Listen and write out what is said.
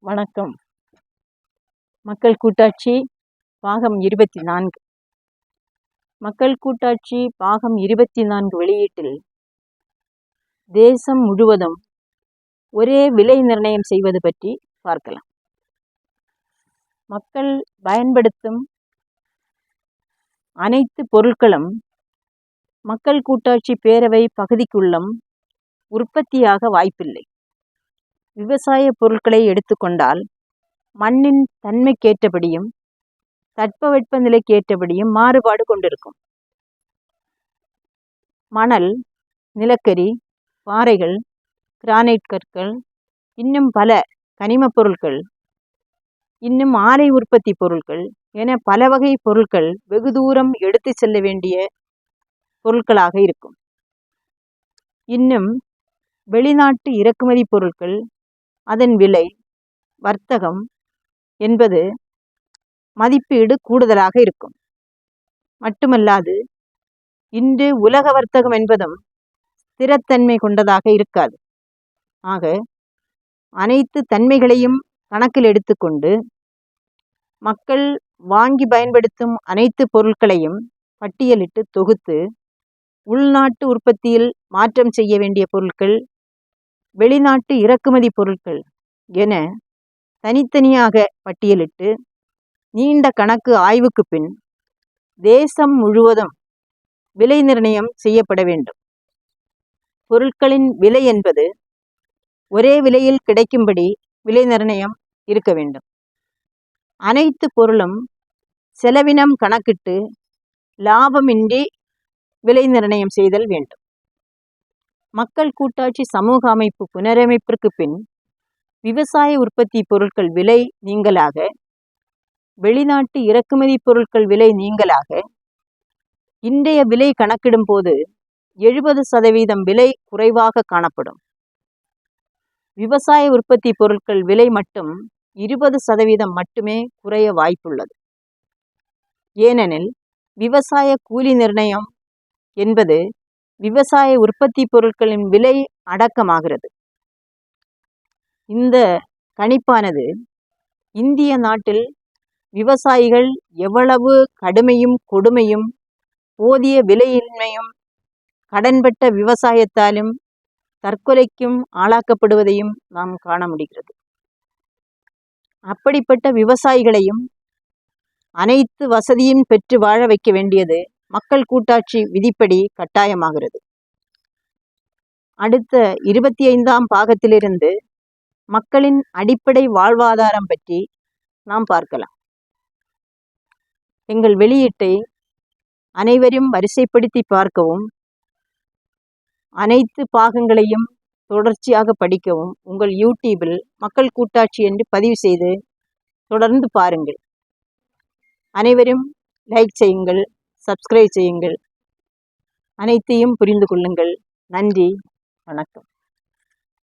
வணக்கம். மக்கள் கூட்டாட்சி பாகம் 24. மக்கள் கூட்டாட்சி பாகம் 24 வெளியீட்டில் தேசம் முழுவதும் ஒரே விலை நிர்ணயம் செய்வது பற்றி பார்க்கலாம். மக்கள் பயன்படுத்தும் அனைத்து பொருட்களும் மக்கள் கூட்டாட்சி பேரவை பகுதிக்குள்ளும் உற்பத்தியாக வாய்ப்பில்லை. விவசாய பொருட்களை எடுத்துக்கொண்டால் மண்ணின் தன்மைக்கேற்றபடியும் தட்பவெட்ப நிலைக்கேற்றபடியும் மாறுபாடு கொண்டிருக்கும். மணல், நிலக்கரி, பாறைகள், கிரானைட் கற்கள், இன்னும் பல கனிமப் பொருட்கள், இன்னும் ஆலை உற்பத்தி பொருட்கள் என பல வகை பொருட்கள் வெகு தூரம் எடுத்து செல்ல வேண்டிய பொருட்களாக இருக்கும். இன்னும் வெளிநாட்டு இறக்குமதி பொருட்கள், அதன் விலை, வர்த்தகம் என்பது மதிப்பீடு கூடுதலாக இருக்கும். மட்டுமல்லாது இன்று உலக வர்த்தகம் என்பதும் ஸ்திரத்தன்மை கொண்டதாக இருக்காது. ஆக அனைத்து தன்மைகளையும் கணக்கில் எடுத்துக்கொண்டு மக்கள் வாங்கி பயன்படுத்தும் அனைத்து பொருட்களையும் பட்டியலிட்டு தொகுத்து உள்நாட்டு உற்பத்தியில் மாற்றம் செய்ய வேண்டிய பொருட்கள், வெளிநாட்டு இறக்குமதி பொருட்கள் என தனித்தனியாக பட்டியலிட்டு நீண்ட கணக்கு ஆய்வுக்கு பின் தேசம் முழுவதும் விலை நிர்ணயம் செய்யப்பட வேண்டும். பொருட்களின் விலை என்பது ஒரே விலையில் கிடைக்கும்படி விலை நிர்ணயம் இருக்க வேண்டும். அனைத்து பொருளும் செலவினம் கணக்கிட்டு லாபமின்றி விலை நிர்ணயம் செய்தல் வேண்டும். மக்கள் கூட்டாட்சி சமூக அமைப்பு புனரமைப்பிற்கு பின் விவசாய உற்பத்தி பொருட்கள் விலை நீங்கலாக, வெளிநாட்டு இறக்குமதி பொருட்கள் விலை நீங்கலாக, இன்றைய விலை கணக்கிடும் போது 70% விலை குறைவாக காணப்படும். விவசாய உற்பத்தி பொருட்கள் விலை மட்டும் 20% மட்டுமே குறைய வாய்ப்புள்ளது. ஏனெனில் விவசாய கூலி நிர்ணயம் என்பது விவசாய உற்பத்தி பொருட்களின் விலை அடக்கமாகிறது. இந்த கணிப்பானது இந்திய நாட்டில் விவசாயிகள் எவ்வளவு கடுமையும் கொடுமையும் போதிய விலையின்மையும் கடன்பட்ட விவசாயத்தாலும் தற்கொலைக்கும் ஆளாக்கப்படுவதையும் நாம் காண முடிகிறது. அப்படிப்பட்ட விவசாயிகளையும் அனைத்து வசதியும் பெற்று வாழ வைக்க வேண்டியது மக்கள் கூட்டாட்சி விதிப்படி கட்டாயமாகிறது. அடுத்த 25ஆம் பாகத்திலிருந்து மக்களின் அடிப்படை வாழ்வாதாரம் பற்றி நாம் பார்க்கலாம். எங்கள் வெளியீட்டை அனைவரும் வரிசைப்படுத்தி பார்க்கவும், அனைத்து பாகங்களையும் தொடர்ச்சியாக படிக்கவும் உங்கள் யூடியூபில் மக்கள் கூட்டாட்சி என்று பதிவு செய்து தொடர்ந்து பாருங்கள். அனைவரும் லைக் செய்யுங்கள், சப்ஸ்கிரைப் செய்யுங்கள், அனைத்தையும் புரிந்து கொள்ளுங்கள். நன்றி, வணக்கம்.